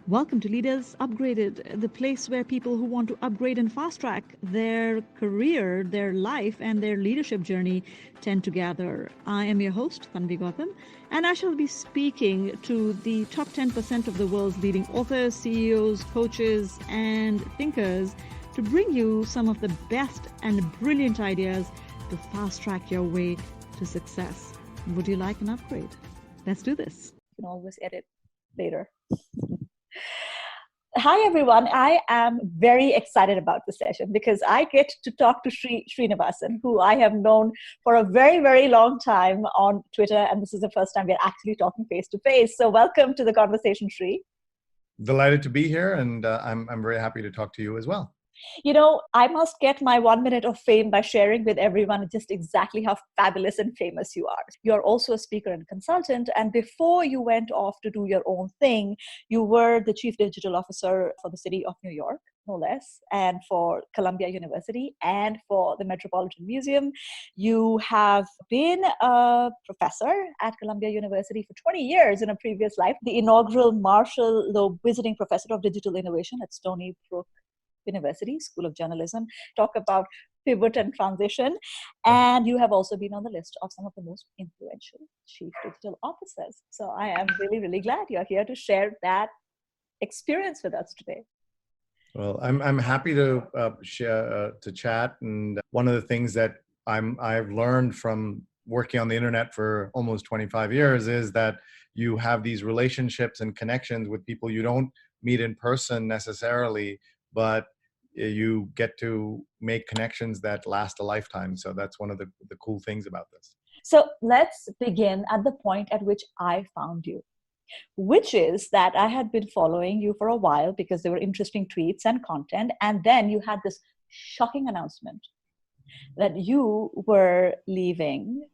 Welcome to Leaders Upgraded, the place where people who want to upgrade and fast track their career, their life, and their leadership journey tend to gather. I am your host, Tanvi Gautam, and I shall be speaking to the top 10% of the world's leading authors, CEOs, coaches, and thinkers to bring you some of the best and brilliant ideas to fast track your way to success. Would you like an upgrade? Let's do this. You can always edit later. Hi, everyone. I am very excited about this session because I get to talk to Sree Sreenivasan, who I have known for a very, very long time on Twitter. And this is the first time we're actually talking face to face. So welcome to the conversation, Sree. Delighted to be here. And I'm very happy to talk to you as well. You know, I must get my 1 minute of fame by sharing with everyone just exactly how fabulous and famous you are. You're also a speaker and consultant. And before you went off to do your own thing, you were the chief digital officer for the city of New York, no less, and for Columbia University and for the Metropolitan Museum. You have been a professor at Columbia University for 20 years in a previous life, the inaugural Marshall Loeb Visiting Professor of Digital Innovation at Stony Brook University School of Journalism. Talk about pivot and transition. And you have also been on the list of some of the most influential chief digital officers. So I am really, really glad you're here to share that experience with us today. Well, I'm happy to share to chat. And one of the things that I've learned from working on the internet for almost 25 years is that you have these relationships and connections with people you don't meet in person necessarily, but you get to make connections that last a lifetime. So that's one of the cool things about this. So let's begin at the point at which I found you, which is that I had been following you for a while because there were interesting tweets and content. And then you had this shocking announcement that you were leaving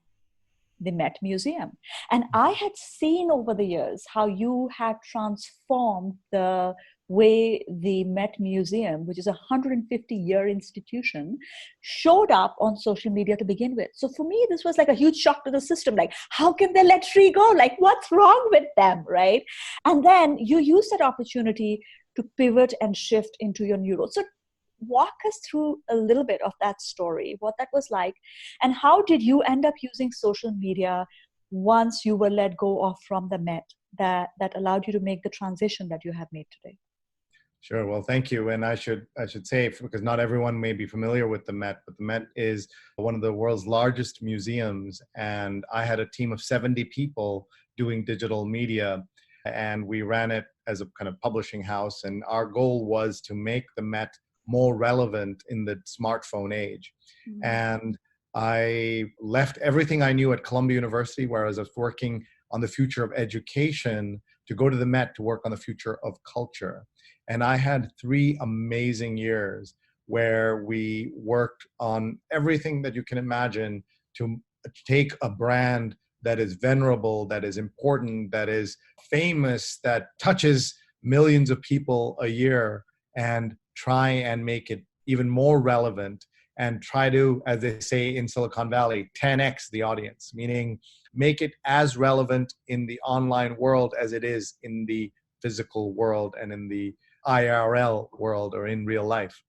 the Met Museum. And I had seen over the years how you had transformed the way the Met Museum, which is a 150-year institution, showed up on social media to begin with. So for me, this was like a huge shock to the system. Like, how can they let Sree go? Like, what's wrong with them, right? And then you use that opportunity to pivot and shift into your new role. So walk us through a little bit of that story, what that was like, and how did you end up using social media once you were let go of from the Met that allowed you to make the transition that you have made today? Sure. Well, thank you. And I should say, because not everyone may be familiar with the Met, but the Met is one of the world's largest museums. And I had a team of 70 people doing digital media, and we ran it as a kind of publishing house. And our goal was to make the Met more relevant in the smartphone age. Mm-hmm. And I left everything I knew at Columbia University, where I was working on the future of education, to go to the Met to work on the future of culture. And I had 3 amazing years where we worked on everything that you can imagine to take a brand that is venerable, that is important, that is famous, that touches millions of people a year, and try and make it even more relevant and try to, as they say in Silicon Valley, 10x the audience, meaning make it as relevant in the online world as it is in the physical world and in the IRL world or in real life.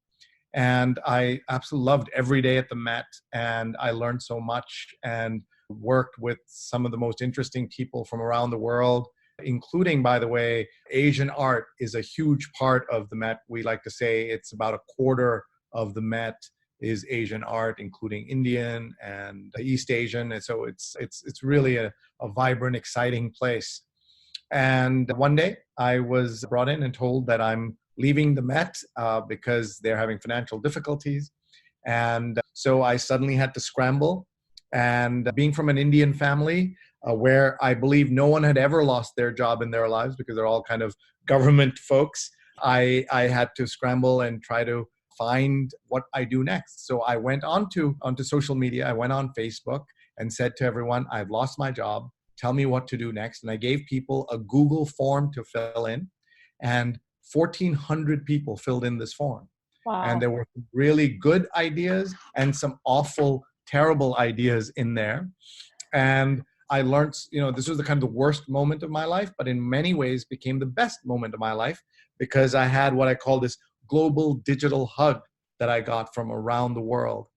And I absolutely loved every day at the Met, and I learned so much and worked with some of the most interesting people from around the world, including, by the way, Asian art is a huge part of the Met. We like to say it's about a quarter of the Met is Asian art, including Indian and East Asian. And so it's really a vibrant, exciting place. And one day I was brought in and told that I'm leaving the Met because they're having financial difficulties. And so I suddenly had to scramble. And being from an Indian family where I believe no one had ever lost their job in their lives because they're all kind of government folks, I had to scramble and try to find what I do next. So I went onto social media. I went on Facebook and said to everyone, I've lost my job. Tell me what to do next. And I gave people a Google form to fill in, and 1,400 people filled in this form. Wow. And there were really good ideas and some awful, terrible ideas in there. And I learned, this was the kind of the worst moment of my life, but in many ways became the best moment of my life because I had what I call this global digital hug that I got from around the world.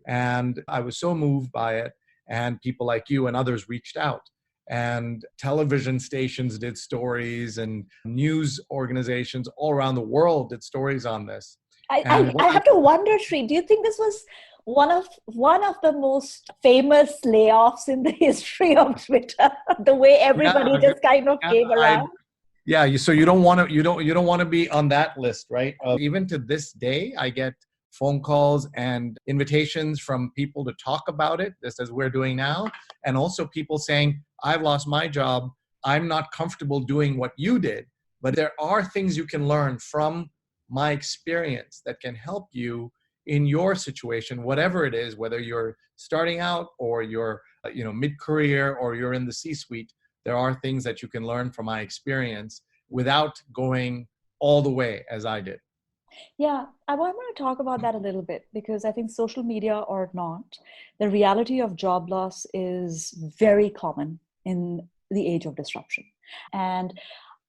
And I was so moved by it. And people like you and others reached out. And television stations did stories, and news organizations all around the world did stories on this. And I have to wonder, Sree, do you think this was one of the most famous layoffs in the history of Twitter? The way everybody just kind of came around. So you don't want to want to be on that list, right? Even to this day, I get phone calls and invitations from people to talk about it, just as we're doing now, and also people saying, "I've lost my job. I'm not comfortable doing what you did, but there are things you can learn from my experience that can help you in your situation, whatever it is, whether you're starting out or you're mid-career or you're in the C-suite. There are things that you can learn from my experience without going all the way as I did." Yeah, I want to talk about that a little bit because I think social media or not, the reality of job loss is very common in the age of disruption. And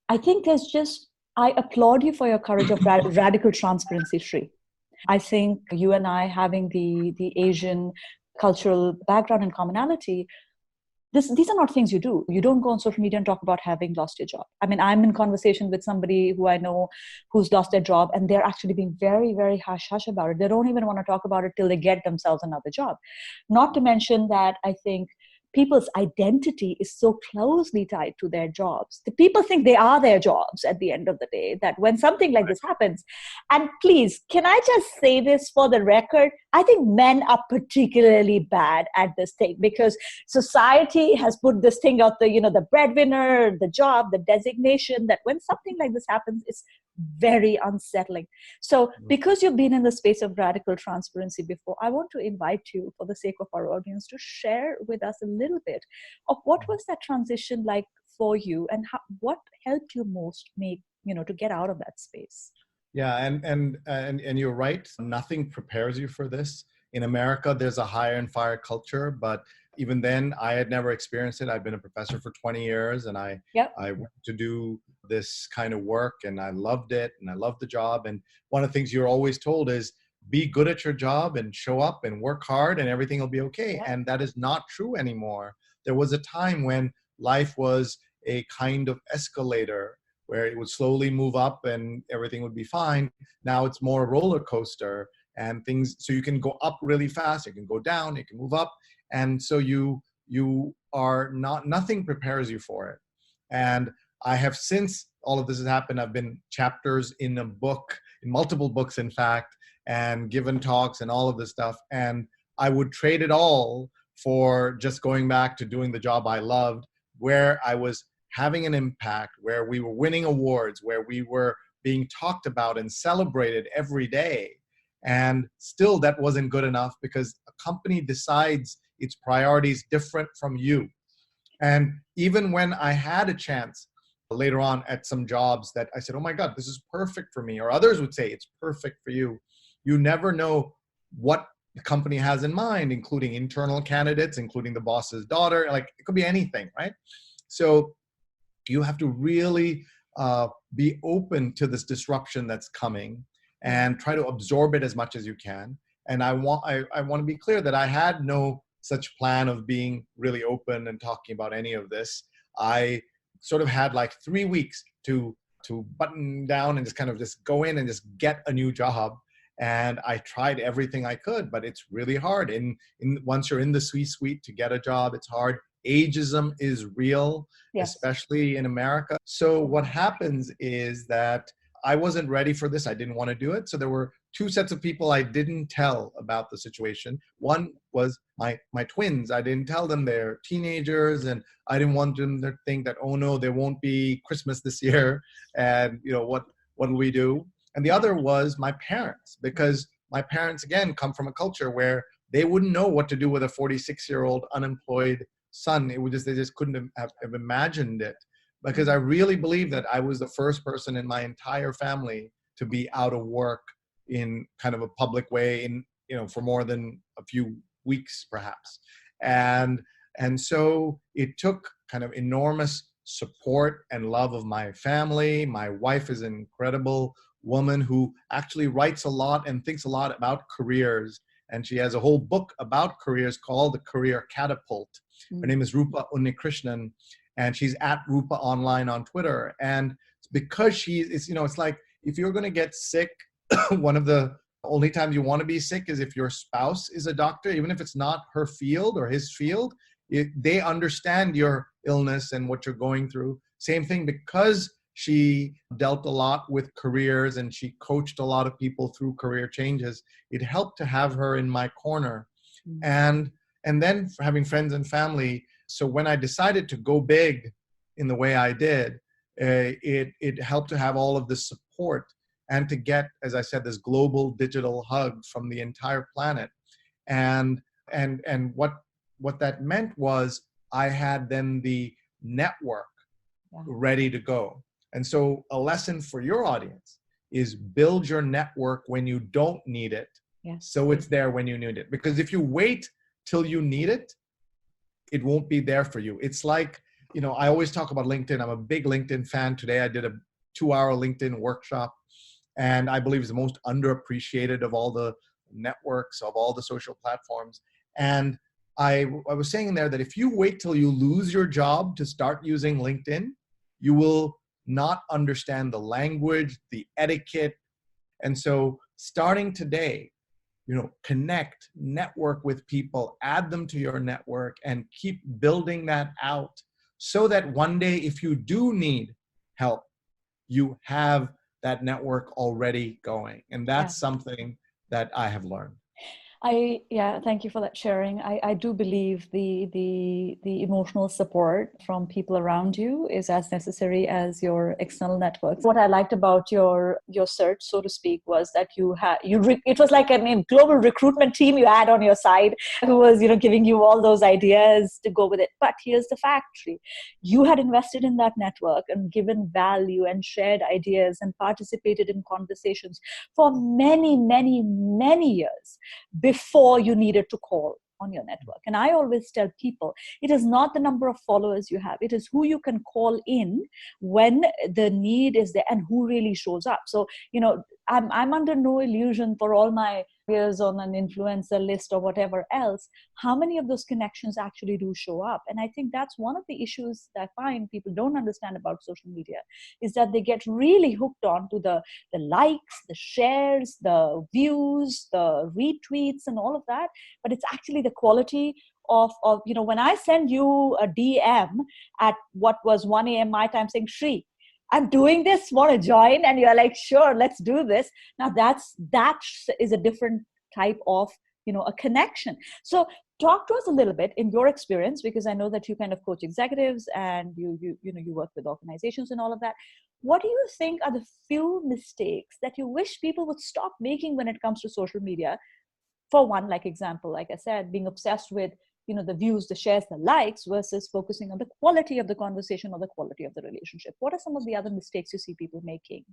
I think I applaud you for your courage of radical transparency, Sree. I think you and I having the Asian cultural background and commonality, these are not things you do. You don't go on social media and talk about having lost your job. I mean, I'm in conversation with somebody who I know who's lost their job, and they're actually being very, very hush-hush about it. They don't even want to talk about it till they get themselves another job. Not to mention that I think people's identity is so closely tied to their jobs. The people think they are their jobs at the end of the day, that when something like this happens, and please, can I just say this for the record? I think men are particularly bad at this thing because society has put this thing out there, the breadwinner, the job, the designation, that when something like this happens, it's very unsettling. So because you've been in the space of radical transparency before, I want to invite you, for the sake of our audience, to share with us a little bit of what was that transition like for you, and what helped you most to get out of that space. Yeah, and you're right. Nothing prepares you for this. In America, there's a hire and fire culture, but even then, I had never experienced it. I've been a professor for 20 years, and I went to do this kind of work, and I loved it, and I loved the job. And one of the things you're always told is, be good at your job and show up and work hard, and everything will be okay. Yeah. And that is not true anymore. There was a time when life was a kind of escalator where it would slowly move up and everything would be fine. Now it's more a roller coaster, and things, so you can go up really fast, you can go down, you can move up. And so you are not, nothing prepares you for it. And I have, since all of this has happened, I've been chapters in a book, in multiple books, in fact, and given talks and all of this stuff. And I would trade it all for just going back to doing the job I loved, where I was having an impact, where we were winning awards, where we were being talked about and celebrated every day. And still that wasn't good enough because a company decides its priorities different from you. And even when I had a chance later on at some jobs that I said, oh my God, this is perfect for me, or others would say it's perfect for you, you never know what the company has in mind, including internal candidates, including the boss's daughter, like it could be anything, right? So you have to really be open to this disruption that's coming and try to absorb it as much as you can. And I want to be clear that I had no such plan of being really open and talking about any of this. I sort of had like 3 weeks to button down and just kind of just go in and just get a new job. And I tried everything I could, but it's really hard. Once you're in the C-suite to get a job, it's hard. Ageism is real, Yes. especially in America. So what happens is that I wasn't ready for this. I didn't want to do it. So there were two sets of people I didn't tell about the situation. One was my twins. I didn't tell them they're teenagers, and I didn't want them to think that, oh no, there won't be Christmas this year. And what will we do? And the other was my parents, because my parents, again, come from a culture where they wouldn't know what to do with a 46-year-old unemployed son. They just couldn't have imagined it, because I really believe that I was the first person in my entire family to be out of work in kind of a public way for more than a few weeks, perhaps. And And so it took kind of enormous support and love of my family. My wife is an incredible woman who actually writes a lot and thinks a lot about careers. And she has a whole book about careers called The Career Catapult. Her name is Rupa Unnikrishnan, and she's at Rupa Online on Twitter. And because it's like if you're going to get sick, one of the only times you want to be sick is if your spouse is a doctor, even if it's not her field or his field. They understand your illness and what you're going through. Same thing, because she dealt a lot with careers and she coached a lot of people through career changes. It helped to have her in my corner. And then having friends and family. So when I decided to go big in the way I did, it helped to have all of this support and to get, as I said, this global digital hug from the entire planet. And what that meant was I had then the network ready to go. And so a lesson for your audience is build your network when you don't need it. So it's there when you need it. Because if you wait till you need it, it won't be there for you. It's like, I always talk about LinkedIn. I'm a big LinkedIn fan. Today I did a 2-hour LinkedIn workshop, and I believe it's the most underappreciated of all the networks, of all the social platforms. And I was saying there that if you wait till you lose your job to start using LinkedIn, you will not understand the language, the etiquette. And so starting today, connect, network with people, add them to your network, and keep building that out so that one day, if you do need help, you have that network already going. And that's something that I have learned. Thank you for that sharing. I do believe the emotional support from people around you is as necessary as your external networks. What I liked about your search, so to speak, was that it was like a global recruitment team you had on your side who was giving you all those ideas to go with it. But here's the fact, Sree. You had invested in that network and given value and shared ideas and participated in conversations for many, many, many years before you needed to call on your network. And I always tell people, it is not the number of followers you have, it is who you can call in when the need is there and who really shows up. So, I'm under no illusion for all my years on an influencer list or whatever else, how many of those connections actually do show up. And I think that's one of the issues that I find people don't understand about social media, is that they get really hooked on to the likes, the shares, the views, the retweets and all of that. But it's actually the quality of when I send you a DM at what was 1 a.m. my time saying, Sree, I'm doing this, want to join? And you're like, sure, let's do this. Now that is a different type of, a connection. So talk to us a little bit in your experience, because I know that you kind of coach executives and you work with organizations and all of that. What do you think are the few mistakes that you wish people would stop making when it comes to social media? For one, like I said, being obsessed with the views, the shares, the likes, versus focusing on the quality of the conversation or the quality of the relationship. What are some of the other mistakes you see people making?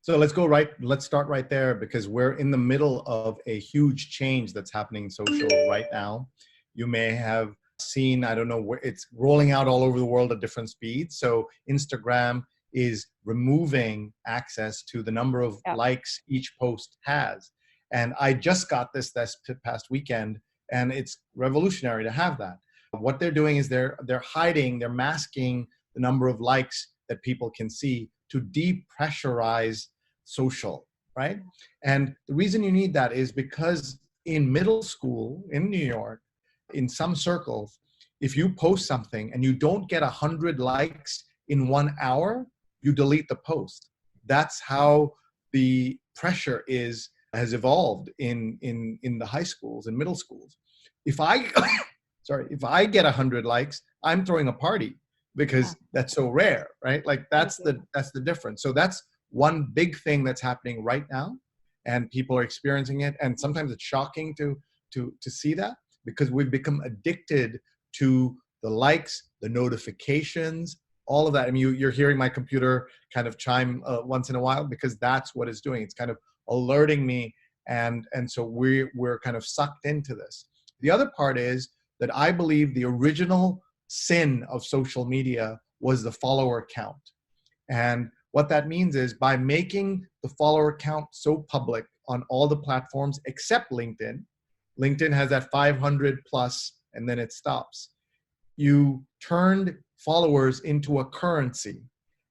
So let's start right there, because we're in the middle of a huge change that's happening in social right now. You may have seen, I don't know, where it's rolling out all over the world at different speeds. So Instagram is removing access to the number of likes each post has. And I just got this past weekend, and it's revolutionary to have that. What they're doing is they're masking the number of likes that people can see to depressurize social, right? And the reason you need that is because in middle school in New York, in some circles, if you post something and you don't get 100 likes in 1 hour, you delete the post. That's how the pressure has evolved in the high schools and middle schools. If I get 100 likes, I'm throwing a party, because that's so rare, right? Like that's the difference. So that's one big thing that's happening right now, and people are experiencing it. And sometimes it's shocking to see that, because we've become addicted to the likes, the notifications, all of that. I mean, you're hearing my computer kind of chime once in a while, because that's what it's doing. It's kind of alerting me. And so we're kind of sucked into this. The other part is that I believe the original sin of social media was the follower count. And what that means is by making the follower count so public on all the platforms except LinkedIn, LinkedIn has that 500 plus and then it stops. You turned followers into a currency.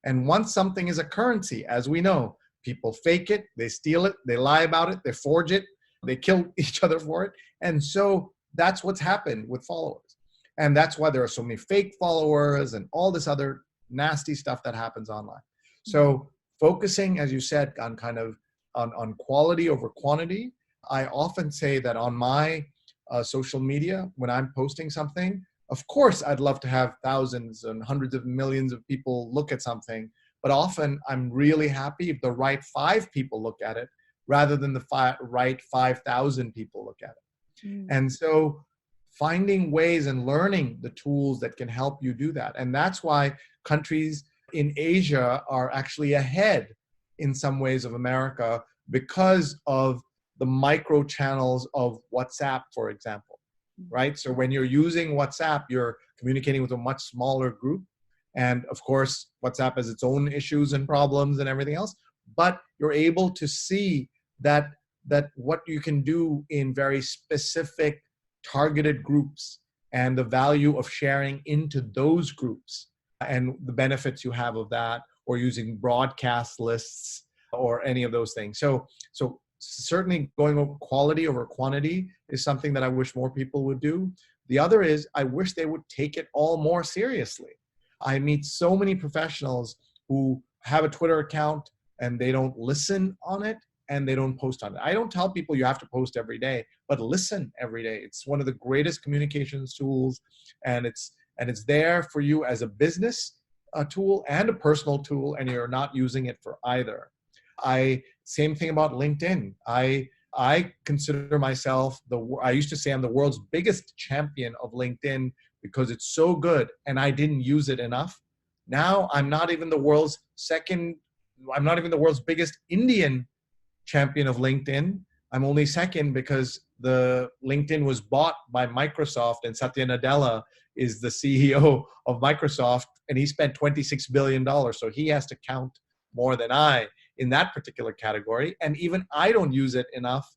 And once something is a currency, as we know, people fake it, they steal it, they lie about it, they forge it, they kill each other for it. And so that's what's happened with followers. And that's why there are so many fake followers and all this other nasty stuff that happens online. So focusing, as you said, on kind of on quality over quantity. I often say that on my social media, when I'm posting something, of course, I'd love to have thousands and hundreds of millions of people look at something, but often I'm really happy if the right 5 people look at it rather than the right 5,000 people look at it. And so finding ways and learning the tools that can help you do that. And that's why countries in Asia are actually ahead in some ways of America because of the micro channels of WhatsApp, for example, right? So when you're using WhatsApp, you're communicating with a much smaller group. And of course, WhatsApp has its own issues and problems and everything else, but you're able to see that what you can do in very specific targeted groups and the value of sharing into those groups and the benefits you have of that, or using broadcast lists or any of those things. So certainly going over quality over quantity is something that I wish more people would do. The other is I wish they would take it all more seriously. I meet so many professionals who have a Twitter account and they don't listen on it and they don't post on it. I don't tell people you have to post every day, but listen every day. It's one of the greatest communications tools, and it's there for you as a business tool and a personal tool, and you're not using it for either. Same thing about LinkedIn. I consider myself I used to say I'm the world's biggest champion of LinkedIn because it's so good and I didn't use it enough. Now I'm not even the world's biggest Indian champion of LinkedIn. I'm only second because the LinkedIn was bought by Microsoft and Satya Nadella is the CEO of Microsoft and he spent $26 billion. So he has to count more than I in that particular category. And even I don't use it enough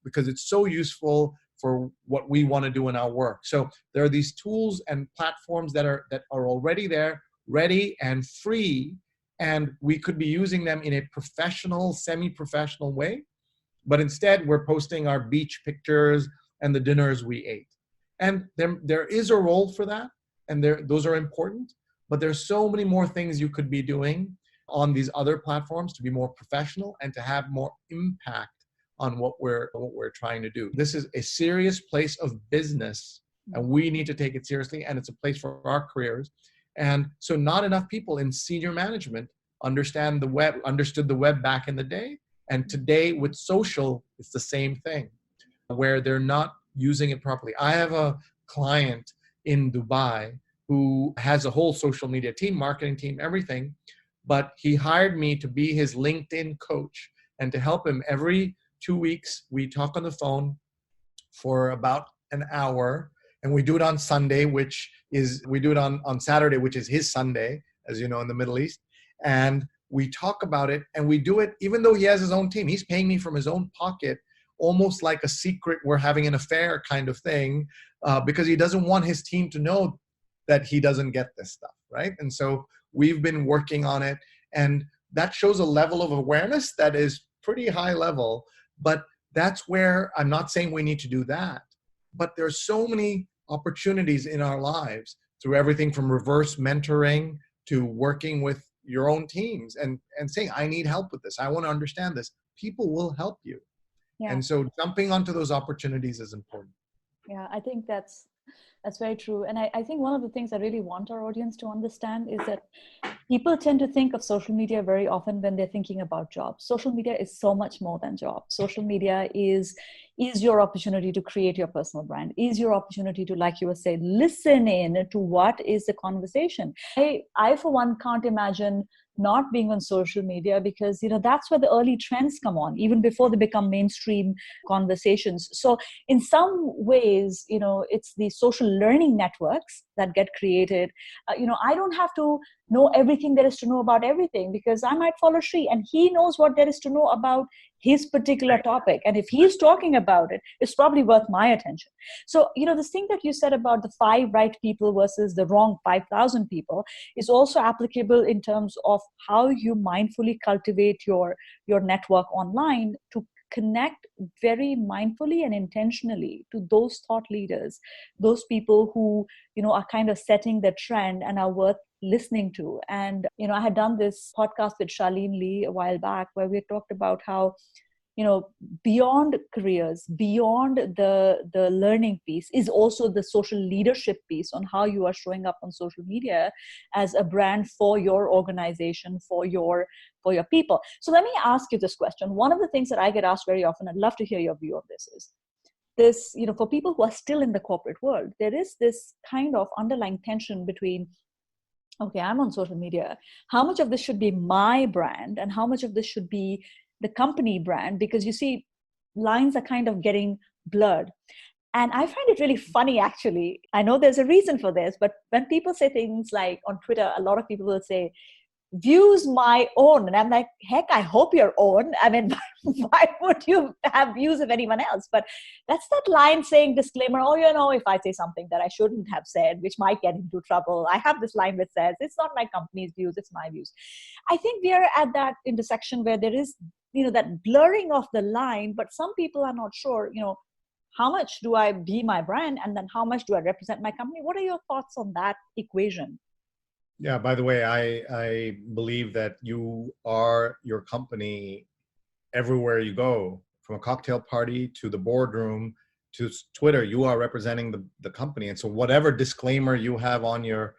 because it's so useful for what we want to do in our work. So there are these tools and platforms that are already there, ready and free, and we could be using them in a professional, semi-professional way. But instead, we're posting our beach pictures and the dinners we ate. And there is a role for that, and those are important. But there's so many more things you could be doing on these other platforms to be more professional and to have more impact on what we're trying to do. This is a serious place of business, and we need to take it seriously, and it's a place for our careers. And so not enough people in senior management understood the web back in the day. And today with social, it's the same thing, where they're not using it properly. I have a client in Dubai who has a whole social media team, marketing team, everything. But he hired me to be his LinkedIn coach and to help him every 2 weeks. We talk on the phone for about an hour, and we do it on Sunday, we do it on Saturday, which is his Sunday, as you know, in the Middle East. And we talk about it, and we do it even though he has his own team. He's paying me from his own pocket, almost like a secret, we're having an affair kind of thing, because he doesn't want his team to know that he doesn't get this stuff, right? And so we've been working on it, and that shows a level of awareness that is pretty high level. But that's where I'm not saying we need to do that, but there's so many opportunities in our lives through everything from reverse mentoring to working with your own teams and saying, I need help with this. I want to understand this. People will help you. Yeah. And so jumping onto those opportunities is important. Yeah, I think that's very true. And I think one of the things I really want our audience to understand is that people tend to think of social media very often when they're thinking about jobs. Social media is so much more than jobs. Social media is your opportunity to create your personal brand, is your opportunity to, like you were saying, listen in to what is the conversation. I for one, can't imagine not being on social media, because that's where the early trends come on, even before they become mainstream conversations. So in some ways, it's the social learning networks that get created. I don't have to know everything there is to know about everything, because I might follow Sree and he knows what there is to know about his particular topic, and if he's talking about it, it's probably worth my attention. So this thing that you said about the 5 right people versus the wrong 5,000 people is also applicable in terms of how you mindfully cultivate your network online, to connect very mindfully and intentionally to those thought leaders, those people who are kind of setting the trend and are worth listening to. And I had done this podcast with Charlene Lee a while back, where we talked about how beyond careers, beyond the learning piece, is also the social leadership piece on how you are showing up on social media as a brand for your organization, for your people. So let me ask you this question. One of the things that I get asked very often, I'd love to hear your view on this, is this, for people who are still in the corporate world, there is this kind of underlying tension between, okay, I'm on social media. How much of this should be my brand and how much of this should be the company brand? Because you see, lines are kind of getting blurred. And I find it really funny, actually. I know there's a reason for this, but when people say things like on Twitter, a lot of people will say, views my own. And I'm like, heck, I hope your own. I mean, why would you have views of anyone else? But that's that line saying disclaimer, if I say something that I shouldn't have said, which might get into trouble, I have this line which says, it's not my company's views, it's my views. I think we are at that intersection where there is, that blurring of the line, but some people are not sure, how much do I be my brand? And then how much do I represent my company? What are your thoughts on that equation? Yeah, by the way, I believe that you are your company everywhere you go, from a cocktail party to the boardroom to Twitter. You are representing the company. And so whatever disclaimer you have on your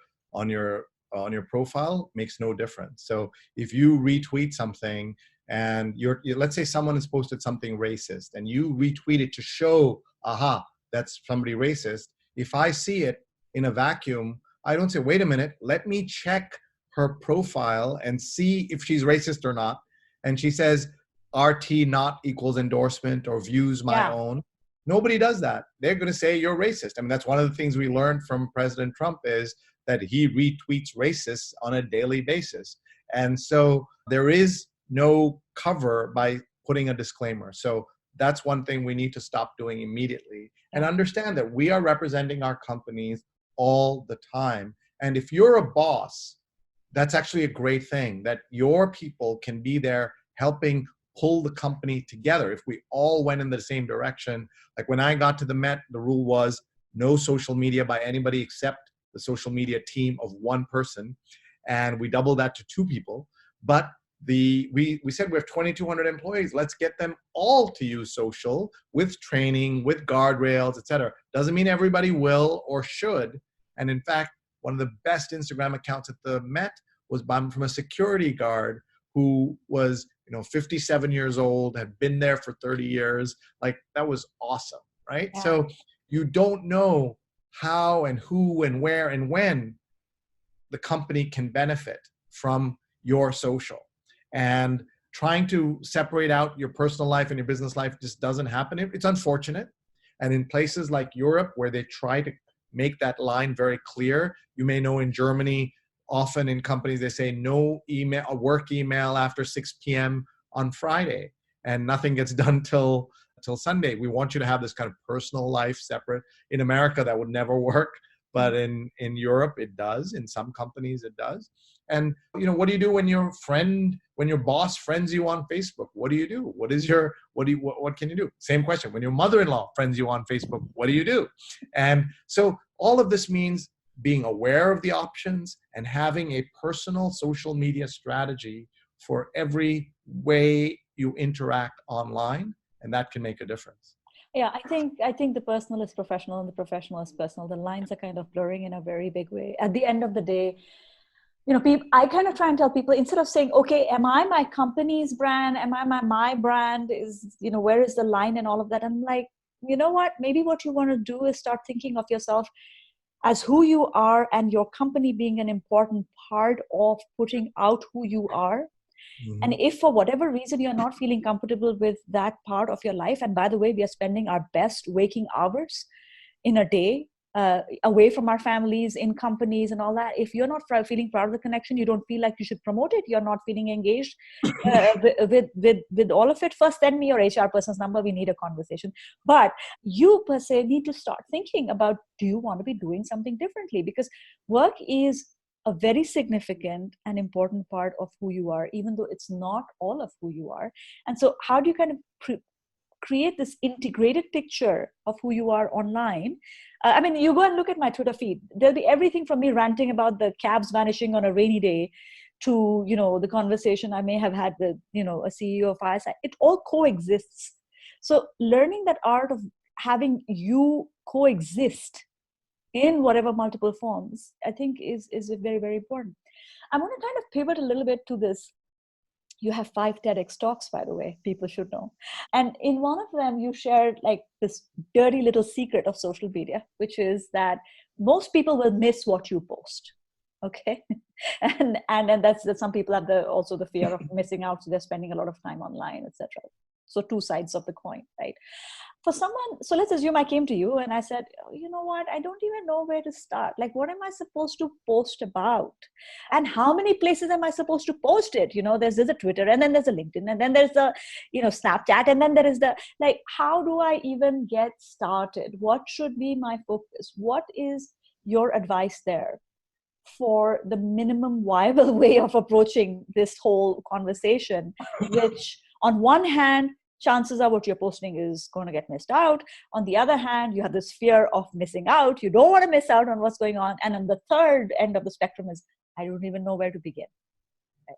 profile makes no difference. So if you retweet something and let's say someone has posted something racist and you retweet it to show, aha, that's somebody racist. If I see it in a vacuum, I don't say, wait a minute, let me check her profile and see if she's racist or not. And she says, RT not equals endorsement or views my own. Nobody does that. They're going to say you're racist. I mean, that's one of the things we learned from President Trump, is that he retweets racists on a daily basis. And so there is no cover by putting a disclaimer. So that's one thing we need to stop doing immediately, and understand that we are representing our companies all the time. And if you're a boss, that's actually a great thing, that your people can be there helping pull the company together. If we all went in the same direction, like when I got to the Met, the rule was no social media by anybody except the social media team of one person. And we doubled that to 2 people. But we said we have 2,200 employees. Let's get them all to use social with training, with guardrails, etc. Doesn't mean everybody will or should. And in fact, one of the best Instagram accounts at the Met was from a security guard who was 57 years old, had been there for 30 years. Like, that was awesome, right? Yeah. So you don't know how and who and where and when the company can benefit from your social. And trying to separate out your personal life and your business life just doesn't happen. It's unfortunate. And in places like Europe, where they try to make that line very clear, you may know in Germany, often in companies, they say no email, a work email after 6 p.m. on Friday, and nothing gets done till Sunday. We want you to have this kind of personal life separate. In America, that would never work. But in Europe, it does. In some companies, it does. And what do you do when your boss friends you on Facebook? What do you do? What can you do? Same question. When your mother-in-law friends you on Facebook, what do you do? And so all of this means being aware of the options and having a personal social media strategy for every way you interact online, and that can make a difference. Yeah, I think the personal is professional and the professional is personal. The lines are kind of blurring in a very big way. At the end of the day, I kind of try and tell people, instead of saying, okay, am I my company's brand? Am I my brand? Is, where is the line and all of that? I'm like, you know what? Maybe what you want to do is start thinking of yourself as who you are, and your company being an important part of putting out who you are. And if for whatever reason you're not feeling comfortable with that part of your life, and by the way, we are spending our best waking hours in a day away from our families, in companies and all that. If you're not feeling proud of the connection, you don't feel like you should promote it, you're not feeling engaged with all of it, first send me your HR person's number. We need a conversation. But you per se need to start thinking about, do you want to be doing something differently? Because work is a very significant and important part of who you are, even though it's not all of who you are. And so how do you kind of create this integrated picture of who you are online? I mean, you go and look at my Twitter feed. There'll be everything from me ranting about the cabs vanishing on a rainy day to, the conversation I may have had with, a CEO of Fireside. It all coexists. So learning that art of having you coexist in whatever multiple forms, I think is very, very important. I want to kind of pivot a little bit to this. You have 5 TEDx talks, by the way, people should know. And in one of them, you shared like this dirty little secret of social media, which is that most people will miss what you post. Okay. and that's that some people have also the fear of missing out. So they're spending a lot of time online, etc. So 2 sides of the coin, right? For someone, so let's assume I came to you and I said, you know what, I don't even know where to start. Like, what am I supposed to post about? And how many places am I supposed to post it? There's a Twitter, and then there's a LinkedIn, and then there's the, Snapchat, and then there is the, like, how do I even get started? What should be my focus? What is your advice there for the minimum viable way of approaching this whole conversation, which on one hand, chances are what you're posting is going to get missed out. On the other hand, you have this fear of missing out. You don't want to miss out on what's going on. And on the third end of the spectrum is, I don't even know where to begin. Right?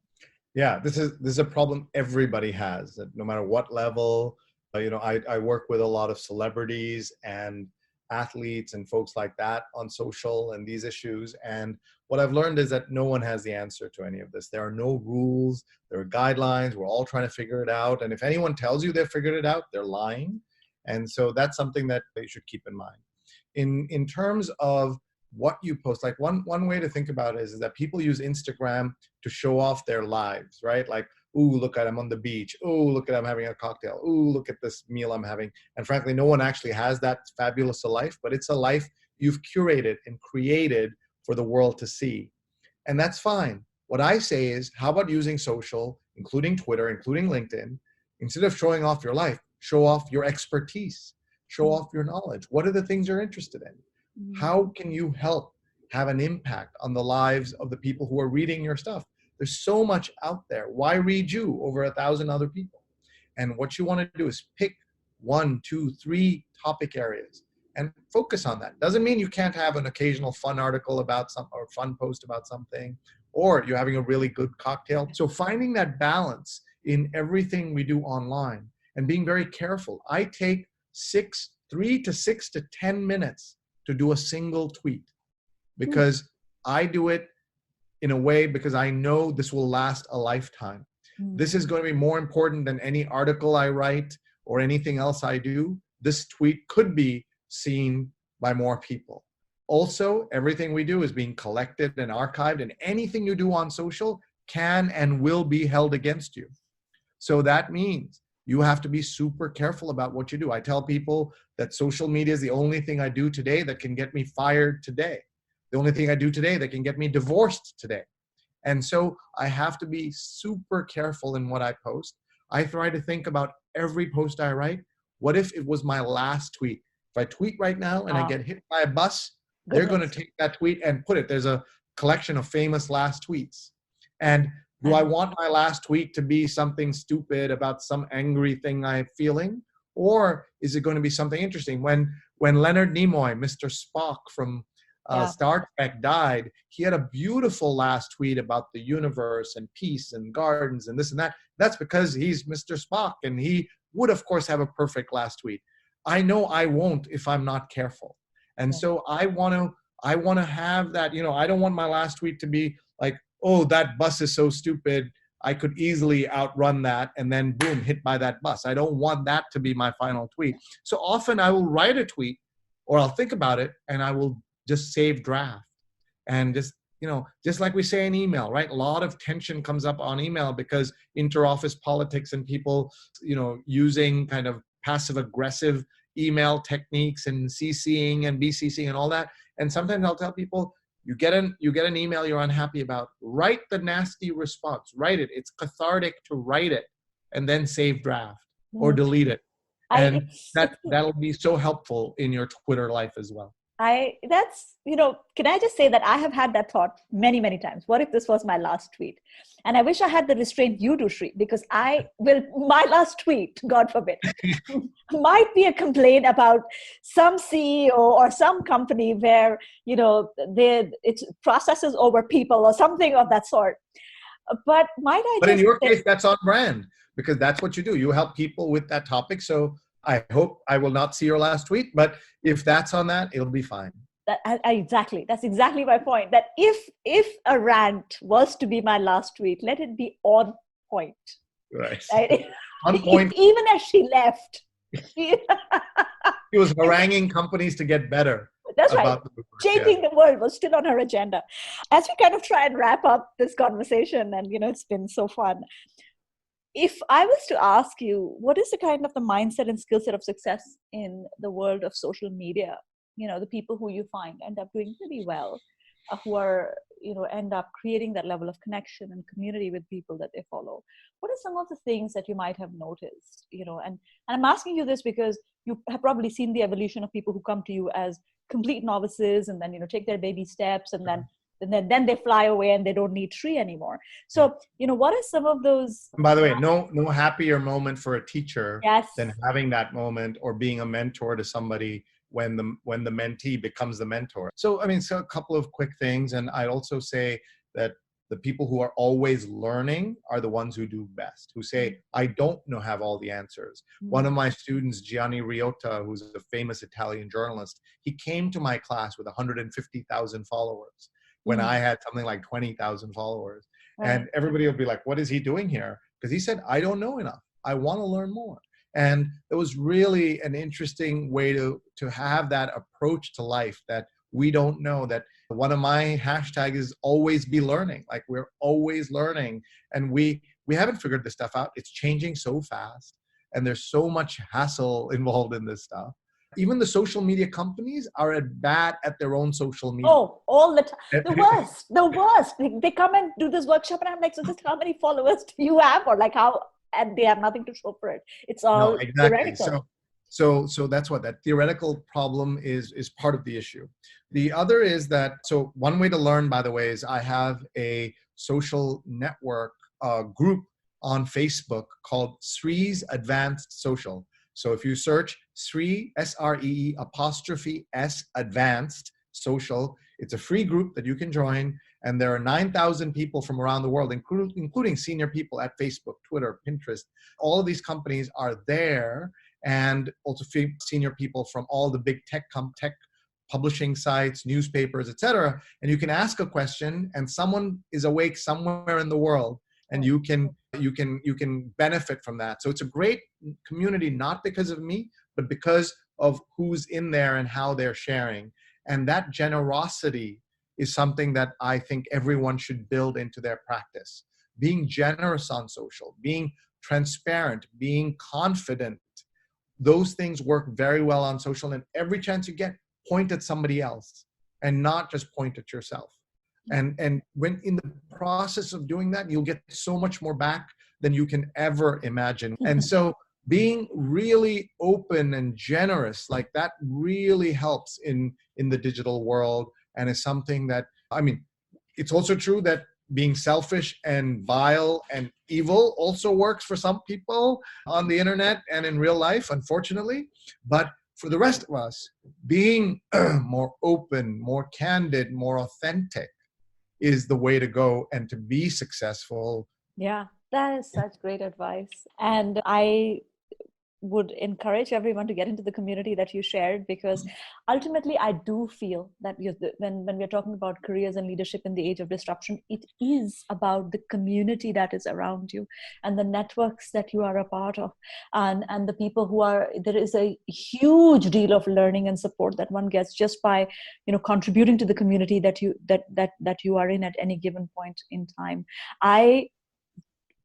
Yeah, this is a problem everybody has, that no matter what level. I work with a lot of celebrities and athletes and folks like that on social and these issues. And what I've learned is that no one has the answer to any of this. There are no rules, there are guidelines. We're all trying to figure it out. And if anyone tells you they've figured it out, they're lying. And so that's something that you should keep in mind. In terms of what you post, like one way to think about it is that people use Instagram to show off their lives, right? Like, ooh, look at I'm on the beach. Ooh, look at I'm having a cocktail. Ooh, look at this meal I'm having. And frankly, no one actually has that fabulous a life, but it's a life you've curated and created for the world to see. And that's fine. What I say is, how about using social, including Twitter, including LinkedIn, instead of showing off your life, show off your expertise, show off your knowledge. What are the things you're interested in? How can you help have an impact on the lives of the people who are reading your stuff? There's so much out there. Why read you over 1,000 other people? And what you want to do is pick 1, 2, 3 topic areas and focus on that. Doesn't mean you can't have an occasional fun article about something or fun post about something, or you're having a really good cocktail. So finding that balance in everything we do online and being very careful. I take 3 to 6 to 10 minutes to do a single tweet, because I do it in a way because I know this will last a lifetime. This is going to be more important than any article I write or anything else I do. This tweet could be seen by more people. Also, everything we do is being collected and archived, and anything you do on social can and will be held against you. So that means you have to be super careful about what you do. I tell people that social media is the only thing I do today that can get me fired today. The only thing I do today that can get me divorced today. And so I have to be super careful in what I post. I try to think about every post I write. What if it was my last tweet? If I tweet right now and I get hit by a bus, they're going to take that tweet and put it. There's a collection of famous last tweets. And do I want my last tweet to be something stupid about some angry thing I'm feeling? Or is it going to be something interesting? When Leonard Nimoy, Mr. Spock from Star Trek, died, he had a beautiful last tweet about the universe and peace and gardens and this and that. That's because he's Mr. Spock, and he would, of course, have a perfect last tweet. I know I won't if I'm not careful. And so I want to have that, I don't want my last tweet to be like, oh, that bus is so stupid, I could easily outrun that and then boom, hit by that bus. I don't want that to be my final tweet. So often I will write a tweet, or I'll think about it and I will just save draft. And just like we say in email, right? A lot of tension comes up on email because interoffice politics and people, using kind of passive aggressive email techniques and CCing and BCCing and all that. And sometimes I'll tell people, you get an email you're unhappy about, write the nasty response, write it. It's cathartic to write it and then save draft or delete it. And that'll be so helpful in your Twitter life as well. Can I just say that I have had that thought many, many times. What if this was my last tweet? And I wish I had the restraint you do, Sree, because my last tweet, God forbid, might be a complaint about some CEO or some company where, it processes over people or something of that sort. But But in your case, that's on brand, because that's what you do. You help people with that topic. So I hope I will not see your last tweet, but if that's on that, it'll be fine. Exactly. That's exactly my point. That if a rant was to be my last tweet, let it be on point. Right. On point. Even as she left. She was haranguing companies to get better. That's right. Changing the world was still on her agenda. As we kind of try and wrap up this conversation, and it's been so fun. If I was to ask you, what is the kind of the mindset and skill set of success in the world of social media? The people who you find end up doing pretty well, who are, end up creating that level of connection and community with people that they follow. What are some of the things that you might have noticed, and I'm asking you this because you have probably seen the evolution of people who come to you as complete novices and then, take their baby steps and then they fly away and they don't need Sree anymore. So, what are some of those? And by the way, no happier moment for a teacher than having that moment or being a mentor to somebody when the mentee becomes the mentor. So, so a couple of quick things. And I'd also say that the people who are always learning are the ones who do best, who say, I don't have all the answers. One of my students, Gianni Riotta, who's a famous Italian journalist, he came to my class with 150,000 followers. When I had something like 20,000 followers. Right. And everybody would be like, what is he doing here? Because he said, I don't know enough. I want to learn more. And it was really an interesting way to have that approach to life, that we don't know. That one of my hashtags is always be learning. Like, we're always learning. And we haven't figured this stuff out. It's changing so fast. And there's so much hassle involved in this stuff. Even the social media companies are bad at their own social media. Oh, all the time. The worst. They come and do this workshop and I'm like, so just how many followers do you have? Or like how, and they have nothing to show for it. It's all theoretical. So that's what that theoretical problem is part of the issue. The other is that, so one way to learn, by the way, is I have a social network group on Facebook called Sree's Advanced Social. So if you search Sree, SREE apostrophe S Advanced Social, it's a free group that you can join. And there are 9,000 people from around the world, including senior people at Facebook, Twitter, Pinterest. All of these companies are there, and also senior people from all the big tech publishing sites, newspapers, etc. And you can ask a question, and someone is awake somewhere in the world, and you can benefit from that. So it's a great community, not because of me, but because of who's in there and how they're sharing. And that generosity is something that I think everyone should build into their practice. Being generous on social, being transparent, being confident, those things work very well on social. And every chance you get, point at somebody else and not just point at yourself. And when in the process of doing that, you'll get so much more back than you can ever imagine. And so being really open and generous, like that really helps in the digital world, and is something that, it's also true that being selfish and vile and evil also works for some people on the internet and in real life, unfortunately. But for the rest of us, being more open, more candid, more authentic is the way to go and to be successful. Yeah, that is such great advice. And I would encourage everyone to get into the community that you shared, because ultimately I do feel that when we're talking about careers and leadership in the age of disruption, it is about the community that is around you and the networks that you are a part of, and the people who are, there is a huge deal of learning and support that one gets just by contributing to the community that you are in at any given point in time. I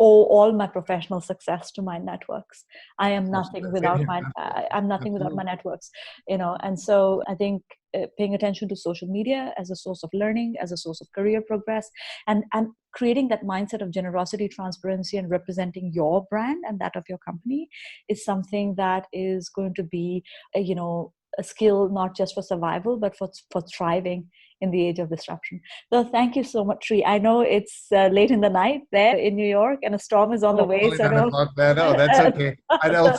owe all my professional success to my networks. I am nothing without my networks, and so I think paying attention to social media as a source of learning, as a source of career progress, and creating that mindset of generosity, transparency, and representing your brand and that of your company is something that is going to be a skill not just for survival but for thriving in the age of disruption. So thank you so much, Sree. I know it's late in the night there in New York and a storm is on the way. So no, that's okay. I don't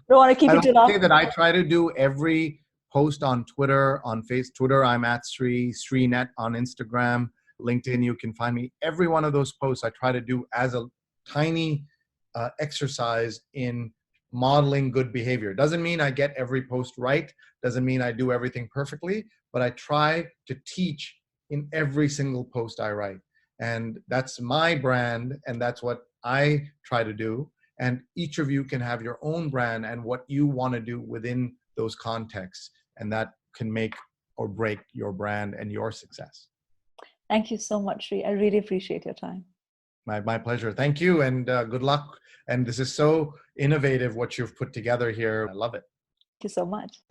want to keep it too long. Say that I try to do every post on Twitter, on Twitter, I'm at Sreenet on Instagram, LinkedIn, you can find me. Every one of those posts I try to do as a tiny exercise in modeling good behavior. Doesn't mean I get every post right. Doesn't mean I do everything perfectly, but I try to teach in every single post I write. And that's my brand, and that's what I try to do. And each of you can have your own brand and what you want to do within those contexts. And that can make or break your brand and your success. Thank you so much, Sree. I really appreciate your time. My pleasure. Thank you, and good luck. And this is so innovative what you've put together here. I love it. Thank you so much.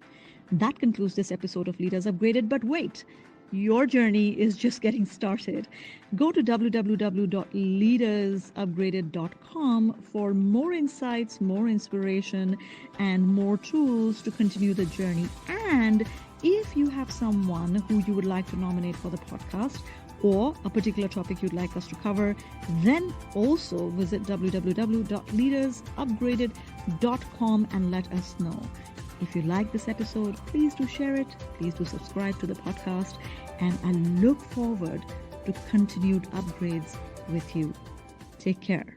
That concludes this episode of Leaders Upgraded. But wait, your journey is just getting started. Go to www.leadersupgraded.com for more insights, more inspiration, and more tools to continue the journey. And if you have someone who you would like to nominate for the podcast, or a particular topic you'd like us to cover, then also visit www.leadersupgraded.com and let us know. If you like this episode, please do share it. Please do subscribe to the podcast. And I look forward to continued upgrades with you. Take care.